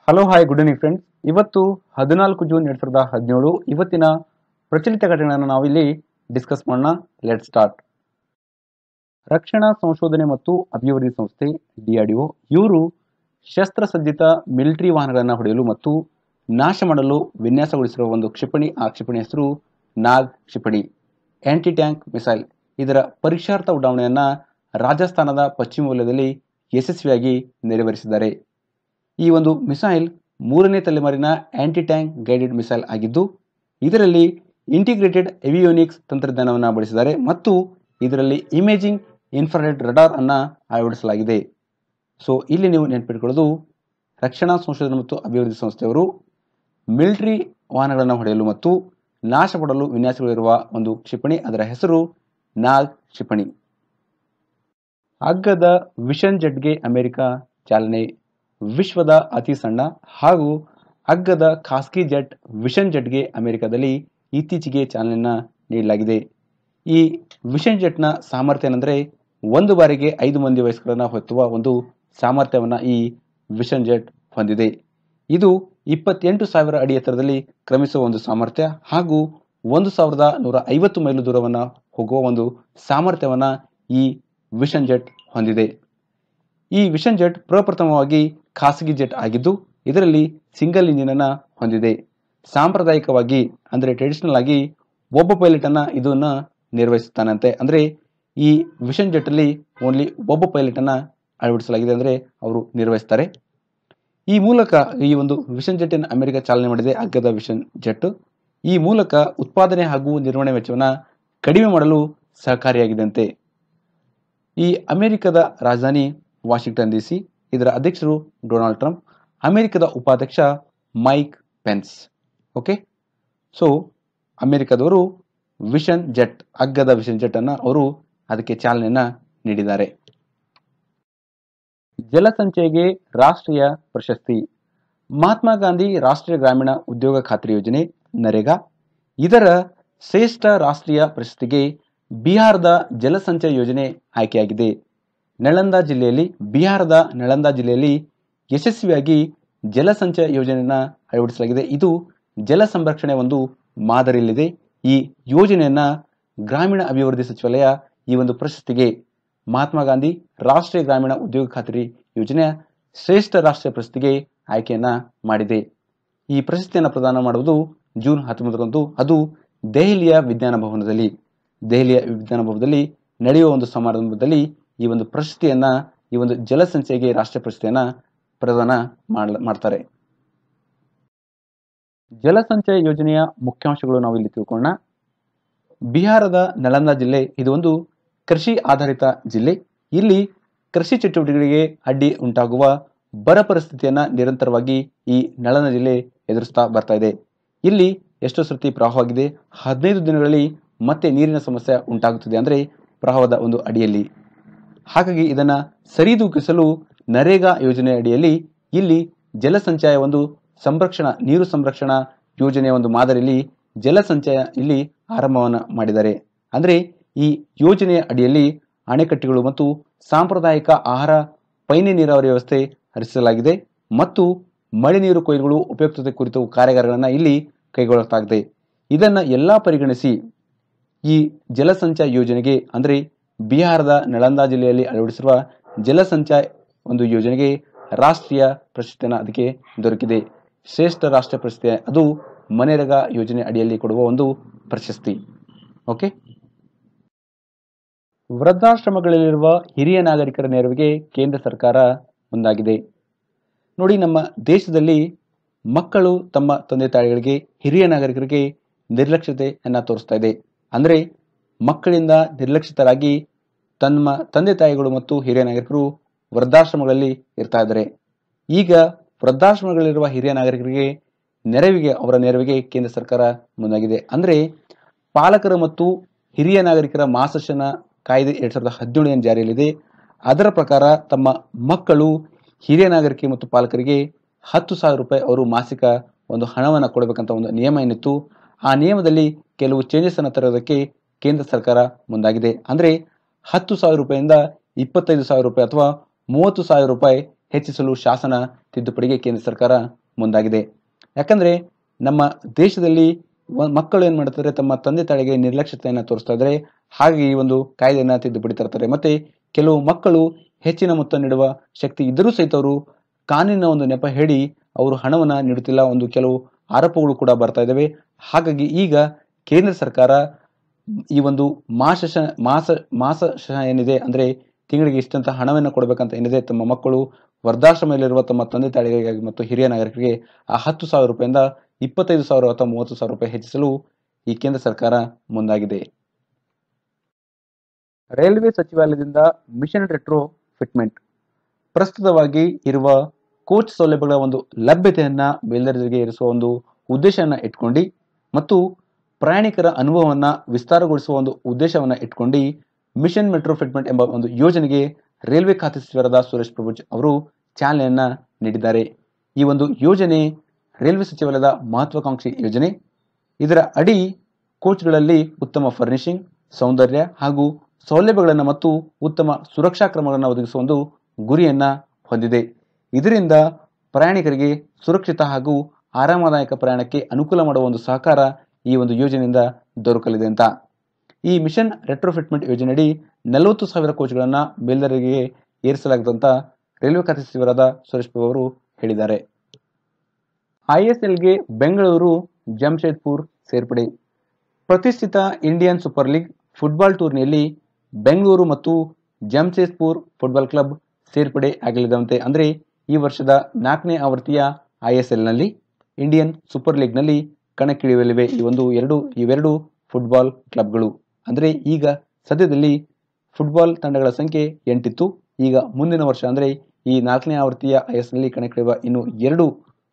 Hello hi good evening friends. ಇವತ್ತು 14 June 2017. ಇವತ್ತಿನ ಪ್ರಚಲಿತ ಘಟನೆಗಳನ್ನು ನಾವಿಲ್ಲಿ ಡಿಸ್ಕಸ್ ಮಾಡೋಣ. Let start. ರಕ್ಷಣಾ ಸಂಶೋಧನೆ ಮತ್ತು ಅಭಿವೃದ್ಧಿ ಸಂಸ್ಥೆ DRDO ಇವರು ಶಸ್ತ್ರಸಜ್ಜಿತ ಮಿಲಿಟರಿ ವಾಹನಗಳನ್ನು ಹೊಡೆಯಲು ಮತ್ತು ನಾಶ ಮಾಡಲು ವಿನ್ಯಾಸಗೊಳಿಸಿರುವ ಒಂದು ಕ್ಷಿಪಣಿ. ಆ ಕ್ಷಿಪಣಿ ಹೆಸರು ನಾಗ್ ಕ್ಷಿಪಣಿ, ಆಂಟಿ ಟ್ಯಾಂಕ್ ಮಿಸೈಲ್. ಇದರ ಪರೀಕ್ಷಾರ್ಥ ಉಡಾವಣೆಯನ್ನ ರಾಜಸ್ಥಾನದ ಪಶ್ಚಿಮ ವಲಯದಲ್ಲಿ ಯಶಸ್ವಿಯಾಗಿ ನೆರವೇರಿಸಿದ್ದಾರೆ. ಈ ಒಂದು ಮಿಸೈಲ್ 3ನೇ ತಲೆಮಾರಿನ ಆಂಟಿ ಟ್ಯಾಂಕ್ ಗೈಡೆಡ್ ಮಿಸೈಲ್ ಆಗಿದ್ದು, ಇದರಲ್ಲಿ ಇಂಟಿಗ್ರೇಟೆಡ್ ಏವಿಯೋನಿಕ್ಸ್ ತಂತ್ರಜ್ಞಾನವನ್ನು ಬಳಸಿದ್ದಾರೆ ಮತ್ತು ಇದರಲ್ಲಿ ಇಮೇಜಿಂಗ್ ಇನ್ಫ್ರಾರೆಡ್ ರಡಾರ್ ಅನ್ನ ಅಳವಡಿಸಲಾಗಿದೆ. ಸೊ ಇಲ್ಲಿ ನೀವು ನೆನಪಿಟ್ಕೊಳ್ಳೋದು, ರಕ್ಷಣಾ ಸಂಶೋಧನೆ ಮತ್ತು ಅಭಿವೃದ್ಧಿ ಸಂಸ್ಥೆಯವರು ಮಿಲಿಟರಿ ವಾಹನಗಳನ್ನು ಹೊಡೆಯಲು ಮತ್ತು ನಾಶ ಮಾಡಲು ವಿನ್ಯಾಸಗಳಿರುವ ಒಂದು ಕ್ಷಿಪಣಿ. ಅದರ ಹೆಸರು ನಾಗ್ ಕ್ಷಿಪಣಿ. ಅಗ್ಗದ ವಿಷನ್ ಜೆಟ್ಗೆ ಅಮೆರಿಕ ಚಾಲನೆ. ವಿಶ್ವದ ಅತಿ ಸಣ್ಣ ಹಾಗೂ ಅಗ್ಗದ ಖಾಸಗಿ ಜೆಟ್ ವಿಷನ್ ಜೆಟ್ಗೆ ಅಮೆರಿಕದಲ್ಲಿ ಇತ್ತೀಚೆಗೆ ಚಾಲನೆಯನ್ನು ನೀಡಲಾಗಿದೆ. ಈ ವಿಷನ್ ಜೆಟ್ನ ಸಾಮರ್ಥ್ಯ ಏನಂದರೆ, ಒಂದು ಬಾರಿಗೆ 5 ಮಂದಿ ವಯಸ್ಕರನ್ನು ಹೊತ್ತುವ ಒಂದು ಸಾಮರ್ಥ್ಯವನ್ನು ಈ ವಿಷನ್ ಜೆಟ್ ಹೊಂದಿದೆ. ಇದು 28,000 ಅಡಿ ಎತ್ತರದಲ್ಲಿ ಕ್ರಮಿಸುವ ಒಂದು ಸಾಮರ್ಥ್ಯ ಹಾಗೂ 1,150 ಮೈಲು ದೂರವನ್ನು ಹೋಗುವ ಒಂದು ಸಾಮರ್ಥ್ಯವನ್ನು ಈ ವಿಷನ್ ಜೆಟ್ ಹೊಂದಿದೆ. ಈ ವಿಷನ್ ಜೆಟ್ ಪ್ರಪ್ರಥಮವಾಗಿ ಖಾಸಗಿ ಜೆಟ್ ಆಗಿದ್ದು, ಇದರಲ್ಲಿ ಸಿಂಗಲ್ ಇಂಜಿನ್ ಅನ್ನ ಹೊಂದಿದೆ. ಸಾಂಪ್ರದಾಯಿಕವಾಗಿ ಅಂದರೆ ಟ್ರೆಡಿಷನಲ್ ಆಗಿ ಒಬ್ಬ ಪೈಲಟ್ ಅನ್ನ ಇದನ್ನ ನಿರ್ವಹಿಸುತ್ತಾನಂತೆ. ಅಂದ್ರೆ ಈ ವಿಷನ್ ಜೆಟ್ ಅಲ್ಲಿ ಓನ್ಲಿ ಒಬ್ಬ ಪೈಲಟ್ ಅನ್ನ ಅಳವಡಿಸಲಾಗಿದೆ, ಅಂದ್ರೆ ಅವರು ನಿರ್ವಹಿಸ್ತಾರೆ. ಈ ಮೂಲಕ ಈ ಒಂದು ವಿಷನ್ ಜೆಟ್ ಅನ್ನು ಅಮೆರಿಕ ಚಾಲನೆ ಮಾಡಿದೆ, ಅಗ್ಗದ ವಿಷನ್ ಜೆಟ್. ಈ ಮೂಲಕ ಉತ್ಪಾದನೆ ಹಾಗೂ ನಿರ್ವಹಣೆ ವೆಚ್ಚವನ್ನು ಕಡಿಮೆ ಮಾಡಲು ಸಹಕಾರಿಯಾಗಿದಂತೆ. ಈ ಅಮೆರಿಕದ ರಾಜಧಾನಿ ವಾಷಿಂಗ್ಟನ್ DC. ಇದರ ಅಧ್ಯಕ್ಷರು ಡೊನಾಲ್ಡ್ ಟ್ರಂಪ್, ಅಮೆರಿಕದ ಉಪಾಧ್ಯಕ್ಷ ಮೈಕ್ ಪೆನ್ಸ್. ಓಕೆ, ಸೊ ಅಮೆರಿಕದವರು ವಿಷನ್ ಜೆಟ್, ಅಗ್ಗದ ವಿಷನ್ ಜೆಟ್ ಅನ್ನ ಅವರು ಅದಕ್ಕೆ ಚಾಲನೆಯನ್ನ ನೀಡಿದ್ದಾರೆ. ಜಲಸಂಚಯಗೆ ರಾಷ್ಟ್ರೀಯ ಪ್ರಶಸ್ತಿ. ಮಹಾತ್ಮ ಗಾಂಧಿ ರಾಷ್ಟ್ರೀಯ ಗ್ರಾಮೀಣ ಉದ್ಯೋಗ ಖಾತ್ರಿ ಯೋಜನೆ ನರೇಗಾ, ಇದರ ಶ್ರೇಷ್ಠ ರಾಷ್ಟ್ರೀಯ ಪ್ರಶಸ್ತಿಗೆ ಬಿಹಾರದ ಜಲಸಂಚಯ ಯೋಜನೆ ಆಯ್ಕೆಯಾಗಿದೆ. ಬಿಹಾರದ ನಳಂದ ಜಿಲ್ಲೆಯಲ್ಲಿ ಯಶಸ್ವಿಯಾಗಿ ಜಲಸಂಚಯ ಯೋಜನೆಯನ್ನ ಅಳವಡಿಸಲಾಗಿದೆ. ಇದು ಜಲ ಸಂರಕ್ಷಣೆ ಒಂದು ಮಾದರಿಯಲ್ಲಿದೆ. ಈ ಯೋಜನೆಯನ್ನ ಗ್ರಾಮೀಣ ಅಭಿವೃದ್ಧಿ ಸಚಿವಾಲಯ ಈ ಒಂದು ಪ್ರಶಸ್ತಿಗೆ ಮಹಾತ್ಮ ಗಾಂಧಿ ರಾಷ್ಟ್ರೀಯ ಗ್ರಾಮೀಣ ಉದ್ಯೋಗ ಖಾತ್ರಿ ಯೋಜನೆಯ ಶ್ರೇಷ್ಠ ರಾಷ್ಟ್ರೀಯ ಪ್ರಶಸ್ತಿಗೆ ಆಯ್ಕೆಯನ್ನ ಮಾಡಿದೆ. ಈ ಪ್ರಶಸ್ತಿಯನ್ನು ಪ್ರದಾನ ಮಾಡುವುದು ಜೂನ್ 19ರಂದು. ಅದು ದೆಹಲಿಯ ವಿಜ್ಞಾನ ಭವನದಲ್ಲಿ ನಡೆಯುವ ಒಂದು ಸಮಾರಂಭದಲ್ಲಿ ಈ ಒಂದು ಪ್ರಶಸ್ತಿಯನ್ನ, ಈ ಒಂದು ಜಲಸಂಚಯಗೆ ರಾಷ್ಟ್ರೀಯ ಪ್ರಶಸ್ತಿಯನ್ನ ಪ್ರದಾನ ಮಾಡ್ತಾರೆ. ಜಲಸಂಚಯ ಯೋಜನೆಯ ಮುಖ್ಯಾಂಶಗಳು ನಾವು ಇಲ್ಲಿ ತಿಳ್ಕೊಳ್ಳೋಣ. ಬಿಹಾರದ ನಳಂದ ಜಿಲ್ಲೆ ಇದು ಒಂದು ಕೃಷಿ ಆಧಾರಿತ ಜಿಲ್ಲೆ. ಇಲ್ಲಿ ಕೃಷಿ ಚಟುವಟಿಕೆಗಳಿಗೆ ಅಡ್ಡಿ ಉಂಟಾಗುವ ಬರ ಪರಿಸ್ಥಿತಿಯನ್ನ ನಿರಂತರವಾಗಿ ಈ ನಳಂದ ಜಿಲ್ಲೆ ಎದುರಿಸ್ತಾ ಬರ್ತಾ ಇದೆ. ಇಲ್ಲಿ ಎಷ್ಟೋ ಸರ್ತಿ ಪ್ರವಾಹವಾಗಿದೆ. 15 ದಿನಗಳಲ್ಲಿ ಮತ್ತೆ ನೀರಿನ ಸಮಸ್ಯೆ ಉಂಟಾಗುತ್ತದೆ, ಅಂದ್ರೆ ಪ್ರವಾಹದ ಒಂದು ಅಡಿಯಲ್ಲಿ. ಹಾಗಾಗಿ ಇದನ್ನ ಸರಿದೂಗಿಸಲು ನರೇಗಾ ಯೋಜನೆ ಅಡಿಯಲ್ಲಿ ಇಲ್ಲಿ ಜಲಸಂಚಯ ಒಂದು ನೀರು ಸಂರಕ್ಷಣಾ ಯೋಜನೆಯ ಒಂದು ಮಾದರಿಯಲ್ಲಿ ಜಲಸಂಚಯ ಇಲ್ಲಿ ಆರಂಭವನ್ನ ಮಾಡಿದ್ದಾರೆ. ಅಂದ್ರೆ ಈ ಯೋಜನೆಯ ಅಡಿಯಲ್ಲಿ ಅಣೆಕಟ್ಟೆಗಳು ಮತ್ತು ಸಾಂಪ್ರದಾಯಿಕ ಆಹಾರ ಪೈನೆ ನೀರಾವರಿ ವ್ಯವಸ್ಥೆ ರಚಿಸಲಾಗಿದೆ ಮತ್ತು ಮಳೆ ನೀರು ಕೊಯ್ಲುಗಳು ಉಪಯುಕ್ತತೆ ಕುರಿತು ಕಾರ್ಯಾಗಾರಗಳನ್ನ ಇಲ್ಲಿ ಕೈಗೊಳ್ಳಲಾಗಿದೆ. ಇದನ್ನ ಎಲ್ಲಾ ಪರಿಗಣಿಸಿ ಈ ಜಲಸಂಚಯ ಯೋಜನೆಗೆ, ಅಂದ್ರೆ ಬಿಹಾರದ ನಳಂದ ಜಿಲ್ಲೆಯಲ್ಲಿ ಅಳವಡಿಸಿರುವ ಜಲಸಂಚಯ ಒಂದು ಯೋಜನೆಗೆ ರಾಷ್ಟ್ರೀಯ ಪ್ರಶಸ್ತಿಯನ್ನು ಅದಕ್ಕೆ ದೊರಕಿದೆ. ಶ್ರೇಷ್ಠ ರಾಷ್ಟ್ರೀಯ ಪ್ರಶಸ್ತಿ ಅದು ಮನೇರೆಗಾ ಯೋಜನೆ ಅಡಿಯಲ್ಲಿ ಕೊಡುವ ಒಂದು ಪ್ರಶಸ್ತಿ. ಓಕೆ, ವೃದ್ಧಾಶ್ರಮಗಳಲ್ಲಿರುವ ಹಿರಿಯ ನಾಗರಿಕರ ನೆರವಿಗೆ ಕೇಂದ್ರ ಸರ್ಕಾರ ಮುಂದಾಗಿದೆ. ನೋಡಿ, ನಮ್ಮ ದೇಶದಲ್ಲಿ ಮಕ್ಕಳು ತಮ್ಮ ತಂದೆ ತಾಯಿಗಳಿಗೆ, ಹಿರಿಯ ನಾಗರಿಕರಿಗೆ ನಿರ್ಲಕ್ಷ್ಯತೆಯನ್ನ ತೋರಿಸ್ತಾ ಇದೆ. ಅಂದ್ರೆ ಮಕ್ಕಳಿಂದ ನಿರ್ಲಕ್ಷಿತರಾಗಿ ತಮ್ಮ ತಂದೆ ತಾಯಿಗಳು ಮತ್ತು ಹಿರಿಯ ನಾಗರಿಕರು ವೃದ್ಧಾಶ್ರಮಗಳಲ್ಲಿ ಇರ್ತಾ ಇದ್ದಾರೆ. ಈಗ ವೃದ್ಧಾಶ್ರಮಗಳಲ್ಲಿರುವ ಹಿರಿಯ ನಾಗರಿಕರಿಗೆ ಅವರ ನೆರವಿಗೆ ಕೇಂದ್ರ ಸರ್ಕಾರ ಮುಂದಾಗಿದೆ. ಅಂದ್ರೆ ಪಾಲಕರ ಮತ್ತು ಹಿರಿಯ ನಾಗರಿಕರ ಮಾರ್ಗದರ್ಶನ ಕಾಯ್ದೆ 2017 ಏನು ಜಾರಿಯಲ್ಲಿದೆ, ಅದರ ಪ್ರಕಾರ ತಮ್ಮ ಮಕ್ಕಳು, ಹಿರಿಯ ನಾಗರಿಕ ಮತ್ತು ಪಾಲಕರಿಗೆ 10,000 ರೂಪಾಯಿ ಅವರು ಮಾಸಿಕ ಒಂದು ಹಣವನ್ನು ಕೊಡಬೇಕಂತ ಒಂದು ನಿಯಮ ಏನಿತ್ತು. ಆ ನಿಯಮದಲ್ಲಿ ಕೆಲವು ಚೇಂಜಸ್ ಅನ್ನು ತರೋದಕ್ಕೆ ಕೇಂದ್ರ ಸರ್ಕಾರ ಮುಂದಾಗಿದೆ. ಅಂದ್ರೆ 10,000 ರೂಪಾಯಿಂದ 25,000 ರೂಪಾಯಿ ಅಥವಾ 30,000 ರೂಪಾಯಿ ಹೆಚ್ಚಿಸಲು ಶಾಸನ ತಿದ್ದುಪಡಿಗೆ ಕೇಂದ್ರ ಸರ್ಕಾರ ಮುಂದಾಗಿದೆ. ಯಾಕಂದ್ರೆ ನಮ್ಮ ದೇಶದಲ್ಲಿ ಮಕ್ಕಳು ಏನ್ ಮಾಡ್ತಾರೆ, ತಮ್ಮ ತಂದೆ ತಾಯಿಗೆ ನಿರ್ಲಕ್ಷ್ಯತೆಯನ್ನು ತೋರಿಸ್ತಾ ಇದ್ದಾರೆ. ಹಾಗೆ ಈ ಒಂದು ಕಾಯ್ದೆಯನ್ನ ತಿದ್ದುಪಡಿ ತರ್ತಾರೆ. ಮತ್ತೆ ಕೆಲವು ಮಕ್ಕಳು ಹೆಚ್ಚಿನ ಮೊತ್ತ ನೀಡುವ ಶಕ್ತಿ ಇದ್ದರೂ ಸಹಿತ ಅವರು ಕಾನೂನಿನ ಒಂದು ನೆಪ ಹೇಳಿ ಅವರು ಹಣವನ್ನ ನೀಡುತ್ತಿಲ್ಲ, ಒಂದು ಕೆಲವು ಆರೋಪಗಳು ಕೂಡ ಬರ್ತಾ ಇದ್ದಾವೆ. ಹಾಗಾಗಿ ಈಗ ಕೇಂದ್ರ ಸರ್ಕಾರ ಈ ಒಂದು ಮಾಸ ಏನಿದೆ, ಅಂದ್ರೆ ತಿಂಗಳಿಗೆ ಇಷ್ಟಂತ ಹಣವನ್ನು ಕೊಡಬೇಕಂತ ಏನಿದೆ, ತಮ್ಮ ಮಕ್ಕಳು ವೃದ್ಧಾಶ್ರಮದಲ್ಲಿರುವ ತಮ್ಮ ತಂದೆ ತಾಯಿಗಾಗಿ ಮತ್ತು ಹಿರಿಯ ನಾಗರಿಕರಿಗೆ ಆ 10,000 ರೂಪಾಯಿಂದ 25,000 ಅಥವಾ 30,000 ರೂಪಾಯಿ ಹೆಚ್ಚಿಸಲು ಈ ಕೇಂದ್ರ ಸರ್ಕಾರ ಮುಂದಾಗಿದೆ. ರೈಲ್ವೆ ಸಚಿವಾಲಯದಿಂದ ಮಿಷನ್ ರೆಟ್ರೋ ಫಿಟ್ಮೆಂಟ್ ಪ್ರಸ್ತುತವಾಗಿ ಇರುವ ಕೋಚ್ ಸೌಲಭ್ಯಗಳ ಒಂದು ಲಭ್ಯತೆಯನ್ನ ಮೇಲ್ದರ್ಜೆಗೆ ಏರಿಸುವ ಒಂದು ಉದ್ದೇಶವನ್ನ ಇಟ್ಕೊಂಡು ಮತ್ತು ಪ್ರಯಾಣಿಕರ ಅನುಭವವನ್ನ ವಿಸ್ತಾರಗೊಳಿಸುವ ಒಂದು ಉದ್ದೇಶವನ್ನ ಇಟ್ಕೊಂಡು ಮಿಷನ್ ಮೆಟ್ರೋ ಫಿಟ್ಮೆಂಟ್ ಎಂಬ ಒಂದು ಯೋಜನೆಗೆ ರೈಲ್ವೆ ಖಾತೆ ಸಚಿವರಾದ ಸುರೇಶ್ ಪ್ರಭು ಅವರು ಚಾಲನೆಯನ್ನ ನೀಡಿದ್ದಾರೆ. ಈ ಒಂದು ಯೋಜನೆ ರೈಲ್ವೆ ಸಚಿವಾಲಯದ ಮಹತ್ವಾಕಾಂಕ್ಷಿ ಯೋಜನೆ. ಇದರ ಅಡಿ ಕೋಚ್ಗಳಲ್ಲಿ ಉತ್ತಮ ಫರ್ನಿಶಿಂಗ್, ಸೌಂದರ್ಯ ಹಾಗೂ ಸೌಲಭ್ಯಗಳನ್ನು ಮತ್ತು ಉತ್ತಮ ಸುರಕ್ಷಾ ಕ್ರಮಗಳನ್ನು ಒದಗಿಸುವ ಒಂದು ಗುರಿಯನ್ನ ಹೊಂದಿದೆ. ಇದರಿಂದ ಪ್ರಯಾಣಿಕರಿಗೆ ಸುರಕ್ಷಿತ ಹಾಗೂ ಆರಾಮದಾಯಕ ಪ್ರಯಾಣಕ್ಕೆ ಅನುಕೂಲ ಮಾಡುವ ಒಂದು ಸಹಕಾರ ಈ ಒಂದು ಯೋಜನೆಯಿಂದ ದೊರಕಲಿದೆ ಅಂತ. ಈ ಮಿಷನ್ ರೆಟ್ರೋಫಿಟ್ಮೆಂಟ್ ಯೋಜನೆಯಡಿ 40,000 ಕೋಚ್ಗಳನ್ನ ಮೇಲ್ದರ್ಜೆಗೆ ಏರಿಸಲಾಗಿದೆ ಅಂತ ರೈಲ್ವೆ ಖಾತೆ ಸಚಿವರಾದ ಸುರೇಶ್ ಪ್ರಭು ಅವರು ಹೇಳಿದ್ದಾರೆ. ISLಗೆ ಬೆಂಗಳೂರು ಜಮ್ಶೇದ್ಪುರ್ ಸೇರ್ಪಡೆ. ಪ್ರತಿಷ್ಠಿತ ಇಂಡಿಯನ್ ಸೂಪರ್ ಲೀಗ್ ಫುಟ್ಬಾಲ್ ಟೂರ್ನಿಯಲ್ಲಿ ಬೆಂಗಳೂರು ಮತ್ತು ಜಮ್ಶೇದ್ಪುರ್ ಫುಟ್ಬಾಲ್ ಕ್ಲಬ್ ಸೇರ್ಪಡೆ ಆಗಲಿದಂತೆ. ಅಂದ್ರೆ ಈ ವರ್ಷದ 4ನೇ ಆವೃತ್ತಿಯ ISLನಲ್ಲಿ ಇಂಡಿಯನ್ ಸೂಪರ್ ಲೀಗ್ನಲ್ಲಿ ಕಣಕ್ಕಿಳಿಯಲಿವೆ ಇವೆರಡು ಫುಟ್ಬಾಲ್ ಕ್ಲಬ್ಗಳು. ಅಂದ್ರೆ ಈಗ ಸದ್ಯದಲ್ಲಿ ಫುಟ್ಬಾಲ್ ತಂಡಗಳ ಸಂಖ್ಯೆ 8 ಇತ್ತು. ಈಗ ಮುಂದಿನ ವರ್ಷ ಅಂದ್ರೆ ಈ 4ನೇ ಆವೃತ್ತಿಯ ISLನಲ್ಲಿ ಕಣಕ್ಕಿಳಿಯುವ ಇನ್ನು 2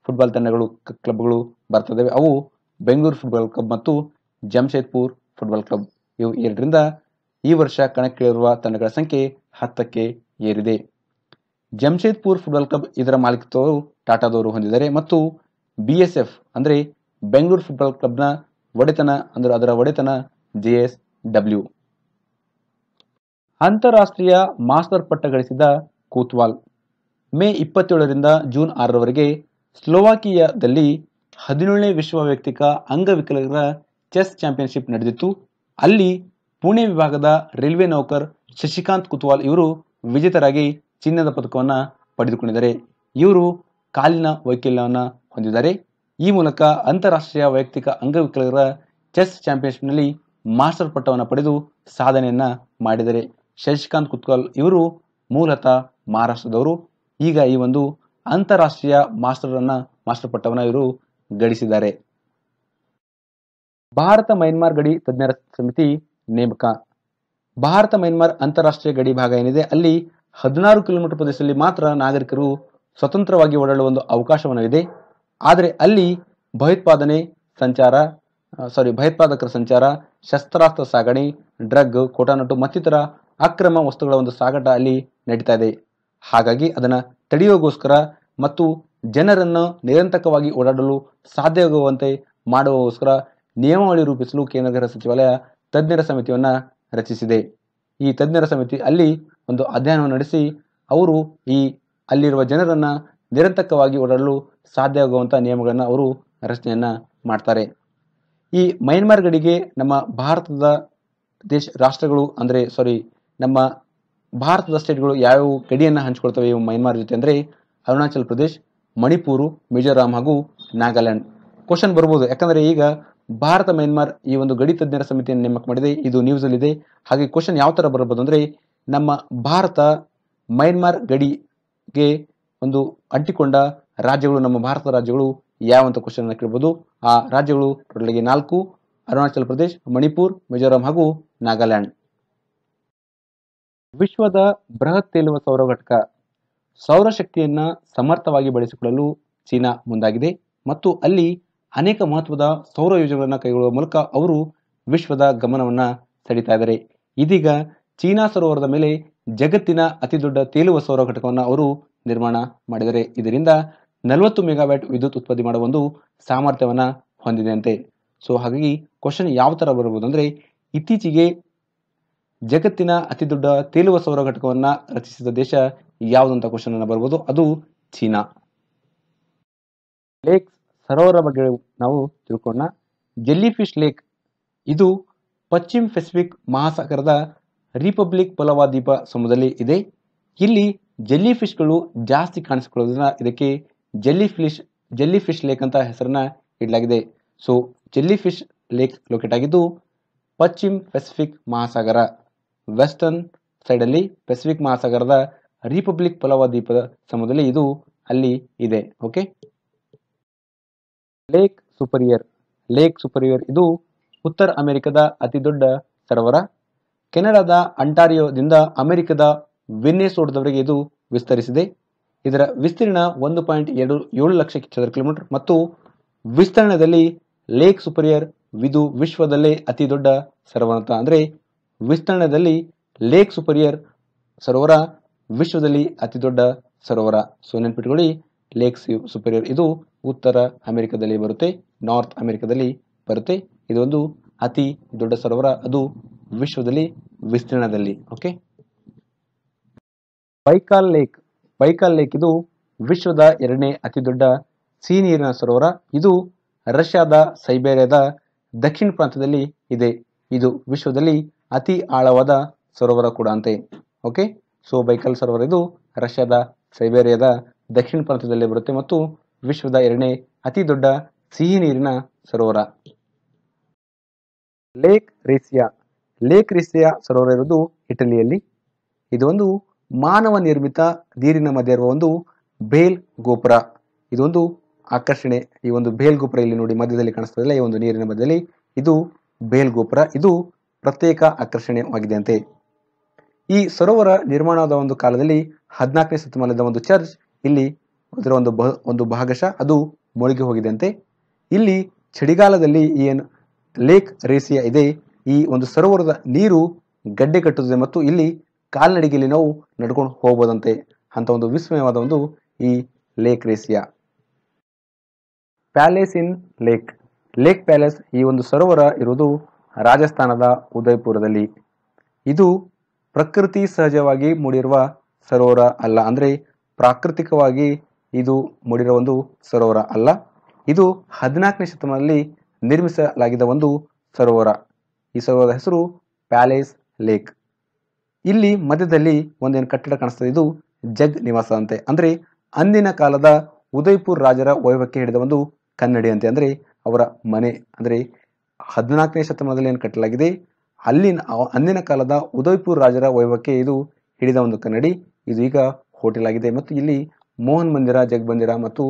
ಫುಟ್ಬಾಲ್ ತಂಡಗಳು ಕ್ಲಬ್ಗಳು ಬರ್ತದವೆ. ಅವು ಬೆಂಗಳೂರು ಫುಟ್ಬಾಲ್ ಕ್ಲಬ್ ಮತ್ತು ಜಮ್ಶೇದ್ಪುರ್ ಫುಟ್ಬಾಲ್ ಕ್ಲಬ್. ಇವು ಎರಡರಿಂದ ಈ ವರ್ಷ ಕಣಕ್ಕಿಳಿರುವ ತಂಡಗಳ ಸಂಖ್ಯೆ 10ಕ್ಕೆ ಏರಿದೆ. ಜಮ್ಶೇದ್ಪುರ್ ಫುಟ್ಬಾಲ್ ಕ್ಲಬ್ ಇದರ ಮಾಲೀಕತ್ವವು ಟಾಟಾದವರು ಹೊಂದಿದ್ದಾರೆ ಮತ್ತು BSF ಅಂದ್ರೆ ಬೆಂಗಳೂರು ಫುಟ್ಬಾಲ್ ಕ್ಲಬ್ನ ಅದರ ಒಡೆತನ JSW. ಅಂತಾರಾಷ್ಟ್ರೀಯ ಮಾಸ್ಟರ್ ಪಟ್ಟ ಗಳಿಸಿದ ಕೂತ್ವಾಲ್ ಮೇ 27ರಿಂದ ಜೂನ್ 6ರವರೆಗೆ ಸ್ಲೋವಾಕಿಯಾದಲ್ಲಿ 17ನೇ ವಿಶ್ವ ವೈಯಕ್ತಿಕ ಅಂಗವಿಕಲರ ಚೆಸ್ ಚಾಂಪಿಯನ್ಶಿಪ್ ನಡೆದಿತ್ತು. ಅಲ್ಲಿ ಪುಣೆ ವಿಭಾಗದ ರೈಲ್ವೆ ನೌಕರ್ ಶಶಿಕಾಂತ್ ಕುತ್ವಾಲ್ ಇವರು ವಿಜೇತರಾಗಿ ಚಿನ್ನದ ಪದಕವನ್ನ ಪಡೆದುಕೊಂಡಿದ್ದಾರೆ. ಇವರು ಕಾಲಿನ ವೈಕಲ್ಯವನ್ನ ಹೊಂದಿದ್ದಾರೆ. ಈ ಮೂಲಕ ಅಂತಾರಾಷ್ಟ್ರೀಯ ವೈಯಕ್ತಿಕ ಅಂಗವಿಕಲರ ಚೆಸ್ ಚಾಂಪಿಯನ್ಶಿಪ್ನಲ್ಲಿ ಮಾಸ್ಟರ್ ಪಟ್ಟವನ್ನು ಪಡೆದು ಸಾಧನೆಯನ್ನ ಮಾಡಿದ್ದಾರೆ. ಶಶಿಕಾಂತ್ ಕುತ್ವಾಲ್ ಇವರು ಮೂಲತಃ ಮಹಾರಾಷ್ಟ್ರದವರು. ಈಗ ಈ ಒಂದು ಅಂತಾರಾಷ್ಟ್ರೀಯ ಮಾಸ್ಟರ್ ಪಟ್ಟವನ್ನು ಇವರು ಗಳಿಸಿದ್ದಾರೆ. ಭಾರತ ಮಯನ್ಮಾರ್ ಗಡಿ ತಜ್ಞರ ಸಮಿತಿ ನೇಮಕ. ಭಾರತ ಮಯನ್ಮಾರ್ ಅಂತಾರಾಷ್ಟ್ರೀಯ ಗಡಿ ಭಾಗ ಏನಿದೆ, ಅಲ್ಲಿ 16 ಕಿಲೋಮೀಟರ್ ಪ್ರದೇಶದಲ್ಲಿ ಮಾತ್ರ ನಾಗರಿಕರು ಸ್ವತಂತ್ರವಾಗಿ ಓಡಾಡುವ ಒಂದು ಅವಕಾಶವಿದೆ. ಆದರೆ ಅಲ್ಲಿ ಭಯೋತ್ಪಾದಕರ ಸಂಚಾರ, ಶಸ್ತ್ರಾಸ್ತ್ರ ಸಾಗಣೆ, ಡ್ರಗ್, ಕೋಟಾನಟು ಮತ್ತಿತರ ಅಕ್ರಮ ವಸ್ತುಗಳ ಒಂದು ಸಾಗಾಟ ಅಲ್ಲಿ ನಡೀತಾ ಇದೆ. ಹಾಗಾಗಿ ಅದನ್ನ ತಡೆಯುವಗೋಸ್ಕರ ಮತ್ತು ಜನರನ್ನು ನಿರಂತರವಾಗಿ ಓಡಾಡಲು ಸಾಧ್ಯವಾಗುವಂತೆ ಮಾಡುವಗೋಸ್ಕರ ನಿಯಮಾವಳಿ ರೂಪಿಸಲು ಕೇಂದ್ರ ಗೃಹ ಸಚಿವಾಲಯ ತಜ್ಞರ ಸಮಿತಿಯನ್ನ ರಚಿಸಿದೆ. ಈ ತಜ್ಞರ ಸಮಿತಿ ಅಲ್ಲಿ ಒಂದು ಅಧ್ಯಯನವನ್ನು ನಡೆಸಿ ಅವರು ಅಲ್ಲಿರುವ ಜನರನ್ನ ನಿರಂತರವಾಗಿ ಓಡಾಡಲು ಸಾಧ್ಯವಾಗುವಂತಹ ನಿಯಮಗಳನ್ನ ಅವರು ರಚನೆಯನ್ನ ಮಾಡ್ತಾರೆ. ಈ ಮಯನ್ಮಾರ್ ಗಡಿಗೆ ನಮ್ಮ ಭಾರತದ ನಮ್ಮ ಭಾರತದ ಸ್ಟೇಟ್ಗಳು ಯಾವ್ಯಾವ ಗಡಿಯನ್ನ ಹಂಚಿಕೊಳ್ತವೆ ಇವು ಮಯನ್ಮಾರ್ ಜೊತೆ ಅಂದ್ರೆ ಅರುಣಾಚಲ್ ಪ್ರದೇಶ್, ಮಣಿಪುರ್, ಮಿಜೋರಾಂ ಹಾಗೂ ನಾಗಾಲ್ಯಾಂಡ್. ಕ್ವಶನ್ ಬರ್ಬೋದು, ಯಾಕಂದ್ರೆ ಈಗ ಭಾರತ ಮಯನ್ಮಾರ್ ಈ ಒಂದು ಗಡಿ ತಜ್ಞರ ಸಮಿತಿಯನ್ನು ನೇಮಕ ಮಾಡಿದೆ. ಇದು ನ್ಯೂಸ್ ಅಲ್ಲಿ ಇದೆ. ಹಾಗೆ ಕ್ವಶನ್ ಯಾವ ತರ ಬರಬಹುದು ಅಂದ್ರೆ, ನಮ್ಮ ಭಾರತ ಮಯನ್ಮಾರ್ ಗಡಿಗೆ ಒಂದು ಅಂಟಿಕೊಂಡ ರಾಜ್ಯಗಳು, ನಮ್ಮ ಭಾರತದ ರಾಜ್ಯಗಳು ಯಾವ ಅಂತ ಕ್ವಶನ್ ಅನ್ನು ಕೇಳಬಹುದು. ಆ ರಾಜ್ಯಗಳು ಟೋಟಲ್ಗೆ 4: ಅರುಣಾಚಲ್ ಪ್ರದೇಶ್, ಮಣಿಪುರ್, ಮಿಜೋರಾಂ ಹಾಗೂ ನಾಗಾಲ್ಯಾಂಡ್. ವಿಶ್ವದ ಬೃಹತ್ ತೇಲುವ ಸೌರ ಘಟಕ. ಸೌರಶಕ್ತಿಯನ್ನ ಸಮರ್ಥವಾಗಿ ಬಳಸಿಕೊಳ್ಳಲು ಚೀನಾ ಮುಂದಾಗಿದೆ ಮತ್ತು ಅಲ್ಲಿ ಅನೇಕ ಮಹತ್ವದ ಸೌರ ಯೋಜನೆಗಳನ್ನು ಕೈಗೊಳ್ಳುವ ಮೂಲಕ ಅವರು ವಿಶ್ವದ ಗಮನವನ್ನ ಸೆಳೀತಾ ಇದ್ದಾರೆ. ಇದೀಗ ಚೀನಾ ಸರೋವರದ ಮೇಲೆ ಜಗತ್ತಿನ ಅತಿ ದೊಡ್ಡ ತೇಲುವ ಸೌರ ಘಟಕವನ್ನು ಅವರು ನಿರ್ಮಾಣ ಮಾಡಿದ್ದಾರೆ. ಇದರಿಂದ 40 ಮೆಗಾವ್ಯಾಟ್ ವಿದ್ಯುತ್ ಉತ್ಪತ್ತಿ ಮಾಡುವ ಒಂದು ಸಾಮರ್ಥ್ಯವನ್ನ ಹೊಂದಿದೆ ಅಂತೆ. ಸೊ ಹಾಗಾಗಿ ಕ್ವಶನ್ ಯಾವ ತರ ಬರಬಹುದು ಅಂದ್ರೆ, ಇತ್ತೀಚೆಗೆ ಜಗತ್ತಿನ ಅತಿ ದೊಡ್ಡ ತೇಲುವ ಸೌರ ಘಟಕವನ್ನ ರಚಿಸಿದ ದೇಶ ಯಾವುದಂತ ಕ್ವಶನ್ ಅನ್ನ ಬರ್ಬೋದು, ಅದು ಚೀನಾ. ಲೇಕ್ ಸರೋವರ ಬಗ್ಗೆ ನಾವು ತಿಳ್ಕೊಳ್ಳೋಣ. ಜೆಲ್ಲಿ ಫಿಶ್ ಲೇಕ್ ಇದು ಪಶ್ಚಿಮ ಪೆಸಿಫಿಕ್ ಮಹಾಸಾಗರದ ರಿಪಬ್ಲಿಕ್ ಪಲಾವಾ ದ್ವೀಪ ಸಮೂಹದಲ್ಲಿ ಇದೆ. ಇಲ್ಲಿ ಜೆಲ್ಲಿ ಫಿಶ್ಗಳು ಜಾಸ್ತಿ ಕಾಣಿಸಿಕೊಳ್ಳೋದ್ರಿಂದ ಇದಕ್ಕೆ ಜೆಲ್ಲಿ ಫಿಶ್ ಲೇಕ್ ಅಂತ ಹೆಸರನ್ನ ಇಡಲಾಗಿದೆ. So jelly fish lake locate ಆಗಿದ್ದು ಪಶ್ಚಿಮ ಪೆಸಿಫಿಕ್ ಮಹಾಸಾಗರ, ವೆಸ್ಟರ್ನ್ ಸೈಡ್ ಅಲ್ಲಿ ಪೆಸಿಫಿಕ್ ಮಹಾಸಾಗರದ ರಿಪಬ್ಲಿಕ್ ಪಲಾವಾ ದ್ವೀಪದ ಸಮೂಹದಲ್ಲಿ ಇದು ಅಲ್ಲಿ ಇದೆ. ಓಕೆ. ಲೇಕ್ ಸುಪರಿಯರ್ ಇದು ಉತ್ತರ ಅಮೆರಿಕದ ಅತಿ ದೊಡ್ಡ ಸರೋವರ. ಕೆನಡಾದ ಅಂಟಾರಿಯೋದಿಂದ ಅಮೆರಿಕದ ಮಿನ್ನೆಸೋಟಾದವರೆಗೆ ಇದು ವಿಸ್ತರಿಸಿದೆ. ಇದರ ವಿಸ್ತೀರ್ಣ 1.27 ಲಕ್ಷ ಚದರ ಕಿಲೋಮೀಟರ್ ಮತ್ತು ವಿಸ್ತರಣೆಯಲ್ಲಿ ಲೇಕ್ ಸುಪರಿಯರ್ ಇದು ವಿಶ್ವದಲ್ಲೇ ಅತಿ ದೊಡ್ಡ ಸರೋವರ ಅಂತ. ಅಂದ್ರೆ ವಿಸ್ತರಣೆಯಲ್ಲಿ ಲೇಕ್ ಸುಪರಿಯರ್ ಸರೋವರ ವಿಶ್ವದಲ್ಲಿ ಅತಿ ದೊಡ್ಡ ಸರೋವರ. ಸೊ ನೆನ್ಪಿಟ್ಕೊಳ್ಳಿ, ಲೇಕ್ ಸುಪರಿಯರ್ ಇದು ಉತ್ತರ ಅಮೆರಿಕದಲ್ಲಿ ಬರುತ್ತೆ, ನಾರ್ತ್ ಅಮೆರಿಕದಲ್ಲಿ ಬರುತ್ತೆ. ಇದೊಂದು ಅತಿ ದೊಡ್ಡ ಸರೋವರ, ಅದು ವಿಶ್ವದಲ್ಲಿ ವಿಸ್ತೀರ್ಣದಲ್ಲಿ. ಓಕೆ. ಬೈಕಾಲ್ ಲೇಕ್ ಇದು ವಿಶ್ವದ 2ನೇ ಅತಿ ದೊಡ್ಡ ಸಿಹಿ ನೀರಿನ ಸರೋವರ. ಇದು ರಷ್ಯಾದ ಸೈಬೇರಿಯಾದ ದಕ್ಷಿಣ ಪ್ರಾಂತ್ಯದಲ್ಲಿ ಇದೆ. ಇದು ವಿಶ್ವದಲ್ಲಿ ಅತಿ ಆಳವಾದ ಸರೋವರ ಕೂಡ ಅಂತೆ. ಓಕೆ. ಸೊ ಬೈಕಾಲ್ ಸರೋವರ ಇದು ರಷ್ಯಾದ ಸೈಬೇರಿಯಾದ ದಕ್ಷಿಣ ಪ್ರಾಂತ್ಯದಲ್ಲಿ ಬರುತ್ತೆ ಮತ್ತು ವಿಶ್ವದ 2ನೇ ಅತಿ ದೊಡ್ಡ ಸಿಹಿ ನೀರಿನ ಸರೋವರ. ಲೇಕ್ ರೇಸಿಯಾ ಸರೋವರ ಇರುವುದು ಇಟಲಿಯಲ್ಲಿ. ಇದು ಒಂದು ಮಾನವ ನಿರ್ಮಿತ ನೀರಿನ ಮಧ್ಯೆ ಇರುವ ಒಂದು ಬೇಲ್ ಗೋಪುರ. ಇದೊಂದು ಆಕರ್ಷಣೆ. ಈ ಒಂದು ಬೇಲ್ ಗೋಪುರ ಇಲ್ಲಿ ನೋಡಿ ಮಧ್ಯದಲ್ಲಿ ಕಾಣಿಸ್ತದಲ್ಲ, ಈ ಒಂದು ನೀರಿನ ಮಧ್ಯದಲ್ಲಿ ಇದು ಬೇಲ್ ಗೋಪುರ. ಇದು ಪ್ರತ್ಯೇಕ ಆಕರ್ಷಣೆಯಾಗಿದೆ ಅಂತೆ. ಈ ಸರೋವರ ನಿರ್ಮಾಣವಾದ ಒಂದು ಕಾಲದಲ್ಲಿ 14ನೇ ಶತಮಾನದ ಒಂದು ಚರ್ಚ್ ಇಲ್ಲಿ ಅದರ ಒಂದು ಭಾಗಶಃ ಅದು ಮುಳುಗಿ ಹೋಗಿದೆ ಅಂತೆ. ಇಲ್ಲಿ ಚಳಿಗಾಲದಲ್ಲಿ ಏನು ಲೇಕ್ ರೇಸಿಯಾ ಇದೆ, ಈ ಒಂದು ಸರೋವರದ ನೀರು ಗಡ್ಡೆ ಕಟ್ಟುತ್ತದೆ ಮತ್ತು ಇಲ್ಲಿ ಕಾಲ್ನಡಿಗೆಯಲ್ಲಿ ನಾವು ನಡ್ಕೊಂಡು ಹೋಗ್ಬೋದಂತೆ. ಅಂತ ಒಂದು ವಿಸ್ಮಯವಾದ ಒಂದು ಈ ಲೇಕ್ ರೇಸಿಯಾ. ಪ್ಯಾಲೇಸ್ ಇನ್ ಲೇಕ್ ಪ್ಯಾಲೇಸ್ ಈ ಒಂದು ಸರೋವರ ಇರುವುದು ರಾಜಸ್ಥಾನದ ಉದಯಪುರದಲ್ಲಿ. ಇದು ಪ್ರಕೃತಿ ಸಹಜವಾಗಿ ಮೂಡಿರುವ ಸರೋವರ ಅಲ್ಲ, ಅಂದ್ರೆ ಪ್ರಾಕೃತಿಕವಾಗಿ ಇದು ಮೂಡಿರುವ ಒಂದು ಸರೋವರ ಅಲ್ಲ. ಇದು 14ನೇ ಶತಮಾನದಲ್ಲಿ ನಿರ್ಮಿಸಲಾಗಿದ್ದ ಒಂದು ಸರೋವರ. ಈ ಸರೋವರದ ಹೆಸರು ಪ್ಯಾಲೇಸ್ ಲೇಕ್. ಇಲ್ಲಿ ಮಧ್ಯದಲ್ಲಿ ಒಂದೇನು ಕಟ್ಟಡ ಕಾಣಿಸ್ತದೆ, ಇದು ಜಗ್ ನಿವಾಸ ಅಂತೆ. ಅಂದ್ರೆ ಅಂದಿನ ಕಾಲದ ಉದಯಪುರ ರಾಜರ ವೈಭವಕ್ಕೆ ಹಿಡಿದ ಒಂದು ಕನ್ನಡಿ ಅಂತೆ. ಅಂದ್ರೆ ಅವರ ಮನೆ. ಅಂದ್ರೆ 14ನೇ ಶತಮಾನದಲ್ಲಿ ಏನು ಕಟ್ಟಲಾಗಿದೆ, ಅಂದಿನ ಕಾಲದ ಉದಯಪುರ ರಾಜರ ವೈಭವಕ್ಕೆ ಇದು ಹಿಡಿದ ಒಂದು ಕನ್ನಡಿ. ಇದು ಈಗ ಹೋಟೆಲ್ ಆಗಿದೆ ಮತ್ತು ಇಲ್ಲಿ ಮೋಹನ್ ಮಂದಿರ, ಜಗ್ ಮಂದಿರ ಮತ್ತು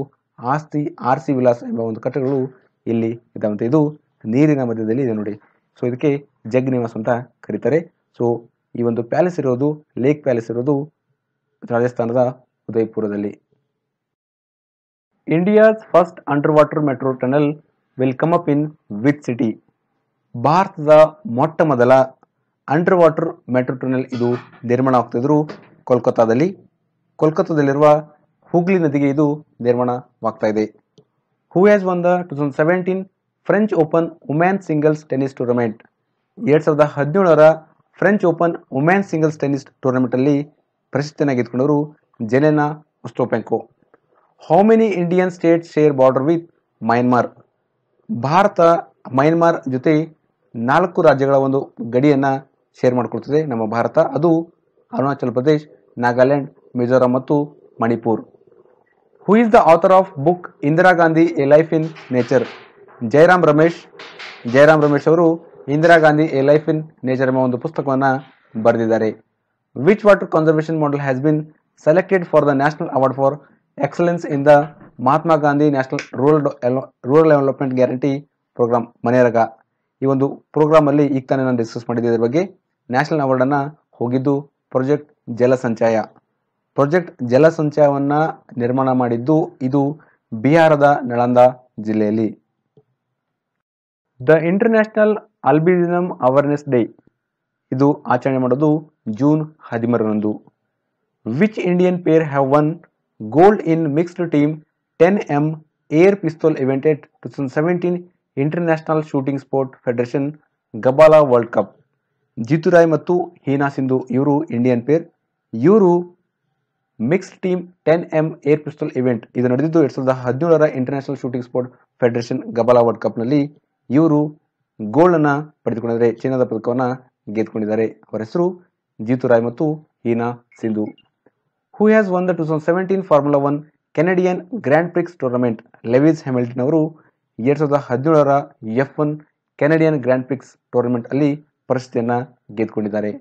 ಆರ್ಸಿ ವಿಲಾಸ ಎಂಬ ಒಂದು ಕಟ್ಟಡಗಳು ಇಲ್ಲಿ ಇದಾವಂತೆ. ಇದು ನೀರಿನ ಮಧ್ಯದಲ್ಲಿ ಇದೆ ನೋಡಿ. ಸೊ ಇದಕ್ಕೆ ಜಗ್ ನಿವಾಸ ಅಂತ ಕರೀತಾರೆ. ಸೊ ಈ ಒಂದು ಪ್ಯಾಲೇಸ್ ಇರೋದು, ಲೇಕ್ ಪ್ಯಾಲೇಸ್ ಇರೋದು ರಾಜಸ್ಥಾನದ ಉದಯಪುರದಲ್ಲಿ. India's first under water metro tunnel will come up in which city? ಭಾರತದ ಮೊಟ್ಟ ಮೊದಲ ಅಂಡರ್ ವಾಟರ್ ಮೆಟ್ರೋ ಟನಲ್ ಇದು ನಿರ್ಮಾಣ ಆಗ್ತಿದ್ರು ಕೋಲ್ಕತ್ತಾದಲ್ಲಿರುವ ಹುಗ್ಲಿ ನದಿಗೆ ಇದು ನಿರ್ಮಾಣವಾಗ್ತಾ ಇದೆ. Who has won the 2017 French Open women's singles tennis tournament? 2017ರ French Open women's singles tennis tournament ಅಲ್ಲಿ ಪ್ರಶಸ್ತಿಯನ್ನು ಗೆದ್ದುಕೊಂಡವರು Jelena Ostapenko. How many Indian states share border with Myanmar? ಭಾರತ ಮಯನ್ಮಾರ್ ಜೊತೆ 4 ರಾಜ್ಯಗಳ ಒಂದು ಗಡಿಯನ್ನ ಶೇರ್ ಮಾಡಿಕೊಳ್ತದೆ ನಮ್ಮ ಭಾರತ. ಅದು ಅರುಣಾಚಲ ಪ್ರದೇಶ್, ನಾಗಾಲ್ಯಾಂಡ್, ಮಿಜೋರಾಂ ಮತ್ತು Manipur. Who is the author of book Indira Gandhi a life in nature? Jairam Ramesh ಅವರು Indira Gandhi a life in nature ಎಂಬ ಒಂದು ಪುಸ್ತಕವನ್ನು ಬರೆದಿದ್ದಾರೆ. Which water conservation model has been selected for the national award for excellence in the Mahatma Gandhi national rural development guarantee programme ಮನೇರಗಾ? ಈ ಒಂದು program ಅಲ್ಲಿ ಈಗ ತಾನೇ ನಾನು ಡಿಸ್ಕಸ್ ಮಾಡಿದ್ದೆ ಇದರ ಬಗ್ಗೆ. ನ್ಯಾಷನಲ್ ಅವಾರ್ಡ್ ಅನ್ನ ಹೋಗಿದ್ದು ಪ್ರಾಜೆಕ್ಟ್ ಜಲಸಂಚಯವನ್ನ ನಿರ್ಮಾಣ ಮಾಡಿದ್ದು ಇದು ಬಿಹಾರದ ನಳಂದ ಜಿಲ್ಲೆಯಲ್ಲಿ. The International Albinism Awareness Day ಇದು ಆಚರಣೆ ಮಾಡೋದು ಜೂನ್ 13ರಂದು. Which Indian pair have won gold in mixed team 10M air pistol event at 2017 International Shooting Sport Federation Gabala World Cup? Jitu Rai ಮತ್ತು ಹೀನಾ ಸಿಂಧು ಇವರು ಇಂಡಿಯನ್ ಪೇರ್. ಇವರು mixed team 10M air pistol event ಇದು ನಡೆದಿದ್ದು 2017ರ International Shooting Sport Federation Gabala World ಕಪ್ನಲ್ಲಿ ಇವರು gold ಅನ್ನ ಪಡೆದುಕೊಂಡಿದ್ದಾರೆ, ಚಿನ್ನದ ಪದಕವನ್ನು ಗೆದ್ದುಕೊಂಡಿದ್ದಾರೆ. ಅವರ ಹೆಸರು ಜೀತು ರಾಯ್ ಮತ್ತು Heena Sidhu. Who has won the 2017 Formula 1 Canadian Grand Prix tournament? Lewis Hamilton ಅವರು 2017ರ F1 Canadian Grand Prix tournament ಅಲ್ಲಿ ಪ್ರಶಸ್ತಿಯನ್ನ ಗೆದ್ದುಕೊಂಡಿದ್ದಾರೆ.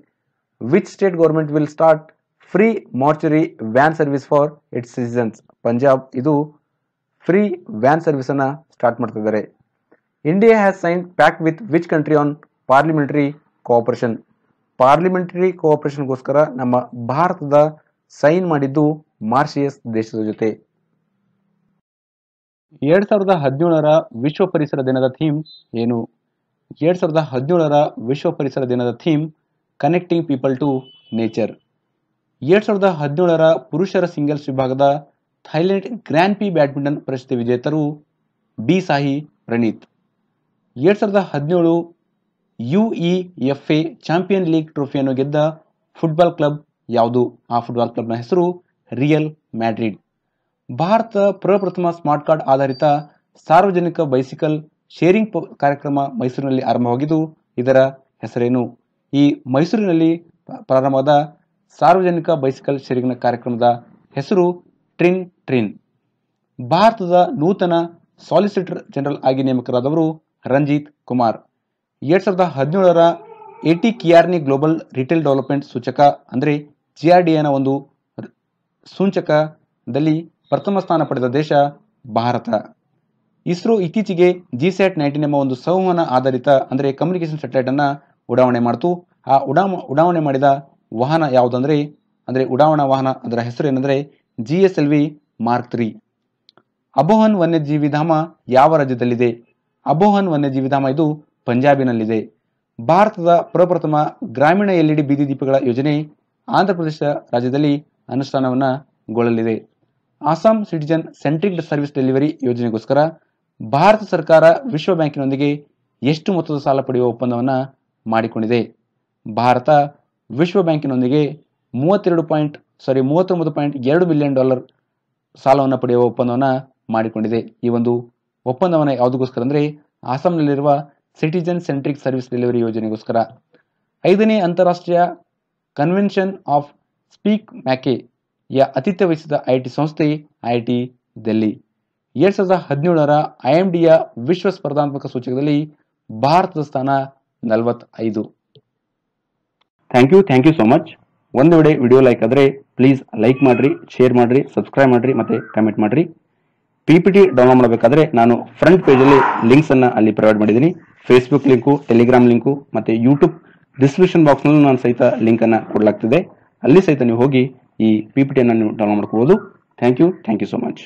Which state government will start free mortuary van service for its citizens? Punjab ಇದು ಫ್ರೀ ವ್ಯಾನ್ ಸರ್ವಿಸ್ ಅನ್ನ start ಮಾಡ್ತಿದ್ದಾರೆ. India has signed pact with which country on parliamentary cooperation? Parliamentary ಕೋಆಪರೇಷನ್ಗೋಸ್ಕರ ನಮ್ಮ ಭಾರತದ sign ಮಾಡಿದ್ದು ಮಾರಿಷಿಯಸ್ ದೇಶದ ಜೊತೆ. 2017ರ ವಿಶ್ವ ಪರಿಸರ ದಿನದ ಥೀಮ್ ಏನು? 2017ರ ವಿಶ್ವ ಪರಿಸರ ದಿನದ theme connecting people to nature. 2017ರ ಪುರುಷರ ಸಿಂಗಲ್ಸ್ ವಿಭಾಗದ ಥೈಲ್ಯಾಂಡ್ ಗ್ರ್ಯಾನ್ ಪಿ ಬ್ಯಾಡ್ಮಿಂಟನ್ ಪ್ರಶಸ್ತಿ ವಿಜೇತರು B Sai Praneeth. 2017 UEFA Champion League ಟ್ರೋಫಿಯನ್ನು ಗೆದ್ದ ಫುಟ್ಬಾಲ್ ಕ್ಲಬ್ ಯಾವುದು? ಆ ಫುಟ್ಬಾಲ್ ಕ್ಲಬ್ನ ಹೆಸರು ರಿಯಲ್ ಮ್ಯಾಡ್ರಿಡ್. ಭಾರತ ಪ್ರಪ್ರಥಮ ಸ್ಮಾರ್ಟ್ ಕಾರ್ಡ್ ಆಧಾರಿತ ಸಾರ್ವಜನಿಕ ಬೈಸಿಕಲ್ ಶೇರಿಂಗ್ ಕಾರ್ಯಕ್ರಮ ಮೈಸೂರಿನಲ್ಲಿ ಆರಂಭವಾಗಿದ್ದು ಇದರ ಹೆಸರೇನು? ಈ ಮೈಸೂರಿನಲ್ಲಿ ಪ್ರಾರಂಭವಾದ ಸಾರ್ವಜನಿಕ ಬೈಸಿಕಲ್ ಶೇರಿಂಗ್ ಕಾರ್ಯಕ್ರಮದ ಹೆಸರು ಟ್ರಿನ್. ಭಾರತದ ನೂತನ ಸಾಲಿಸಿಟರ್ ಜನರಲ್ ಆಗಿ ನೇಮಕರಾದವರು ರಂಜಿತ್ ಕುಮಾರ್. 2017ರ AT Kearney global retail development ಸೂಚಕ ಅಂದರೆ GRDAನ ಒಂದು ಸೂಚಕದಲ್ಲಿ ಪ್ರಥಮ ಸ್ಥಾನ ಪಡೆದ ದೇಶ ಭಾರತ. ಇಸ್ರೋ ಇತ್ತೀಚೆಗೆ GSAT-19 ಎಂಬ ಒಂದು ಸಂವಹನ ಆಧಾರಿತ ಅಂದರೆ ಕಮ್ಯುನಿಕೇಶನ್ ಸ್ಯಾಟಲೈಟ್ ಅನ್ನ ಉಡಾವಣೆ ಮಾಡಿತು. ಆ ಉಡಾವಣೆ ಮಾಡಿದ ವಾಹನ ಯಾವುದಂದ್ರೆ ಅಂದರೆ ಉಡಾವಣಾ ವಾಹನ ಅದರ ಹೆಸರು ಏನಂದ್ರೆ GSLV Mark 3. ಅಬೋಹನ್ ವನ್ಯಜೀವಿ ಧಾಮ ಯಾವ ರಾಜ್ಯದಲ್ಲಿದೆ? ಅಬೋಹನ್ ವನ್ಯಜೀವಿ ಧಾಮ ಇದು ಪಂಜಾಬಿನಲ್ಲಿದೆ. ಭಾರತದ ಪ್ರಪ್ರಥಮ ಗ್ರಾಮೀಣ LED ಬೀದಿ ದೀಪಗಳ ಯೋಜನೆ ಆಂಧ್ರಪ್ರದೇಶ ರಾಜ್ಯದಲ್ಲಿ ಅನುಷ್ಠಾನಗೊಳ್ಳಲಿದೆ. Assam citizen centric service delivery ಯೋಜನೆಗೋಸ್ಕರ ಭಾರತ ಸರ್ಕಾರ ವಿಶ್ವ ಬ್ಯಾಂಕಿನೊಂದಿಗೆ ಎಷ್ಟು ಮೊತ್ತದ ಸಾಲ ಪಡೆಯುವ ಒಪ್ಪಂದವನ್ನು ಮಾಡಿಕೊಂಡಿದೆ? ಭಾರತ ವಿಶ್ವ ಬ್ಯಾಂಕಿನೊಂದಿಗೆ $39.2 ಮಿಲಿಯನ್ ಸಾಲವನ್ನು ಪಡೆಯುವ ಒಪ್ಪಂದವನ್ನು ಮಾಡಿಕೊಂಡಿದೆ. ಈ ಒಂದು ಒಪ್ಪಂದವನ್ನು ಯಾವುದಕ್ಕೋಸ್ಕರ ಅಂದರೆ ಅಸ್ಸಾಂನಲ್ಲಿರುವ ಸಿಟಿಜನ್ ಸೆಂಟ್ರಿಕ್ ಸರ್ವಿಸ್ ಡೆಲಿವರಿ ಯೋಜನೆಗೋಸ್ಕರ. 5ನೇ ಅಂತಾರಾಷ್ಟ್ರೀಯ ಕನ್ವೆನ್ಷನ್ ಆಫ್ ಸ್ಪೀಕ್ ಮ್ಯಾಕೆ ಯ ಆತಿಥ್ಯ ವಹಿಸಿದ IIT ಸಂಸ್ಥೆ IIT ದಿಲ್ಲಿ. 2017ರ IMDಯ ವಿಶ್ವ ಸ್ಪರ್ಧಾತ್ಮಕ ಸೂಚಕದಲ್ಲಿ ಭಾರತದ ಸ್ಥಾನ 45. Thank you so much. ಒಂದು ವಿಡಿಯೋ ಲೈಕ್ ಆದರೆ ಪ್ಲೀಸ್ ಲೈಕ್ ಮಾಡ್ರಿ, ಶೇರ್ ಮಾಡ್ರಿ, ಸಬ್ಸ್ಕ್ರೈಬ್ ಮಾಡ್ರಿ ಮತ್ತೆ ಕಮೆಂಟ್ ಮಾಡ್ರಿ. PPT ಡೌನ್ಲೋಡ್ ಮಾಡಬೇಕಾದ್ರೆ ನಾನು ಫ್ರಂಟ್ ಪೇಜಲ್ಲಿ ಲಿಂಕ್ಸ್ ಅನ್ನ ಅಲ್ಲಿ ಪ್ರೊವೈಡ್ ಮಾಡಿದ್ದೀನಿ. ಫೇಸ್ಬುಕ್ ಲಿಂಕು, ಟೆಲಿಗ್ರಾಮ್ ಲಿಂಕು ಮತ್ತೆ ಯೂಟ್ಯೂಬ್ ಡಿಸ್ಕ್ರಿಪ್ಷನ್ ಬಾಕ್ಸ್ನಲ್ಲೂ ನಾನು ಸಹಿತ ಲಿಂಕ್ ಅನ್ನ ಕೊಡಲಾಗ್ತಿದೆ. ಅಲ್ಲಿ ಸಹಿತ ನೀವು ಹೋಗಿ ಈ PPT ಅನ್ನು ನೀವು ಡೌನ್ಲೋಡ್ ಮಾಡ್ಕೋಬಹುದು. Thank you so much.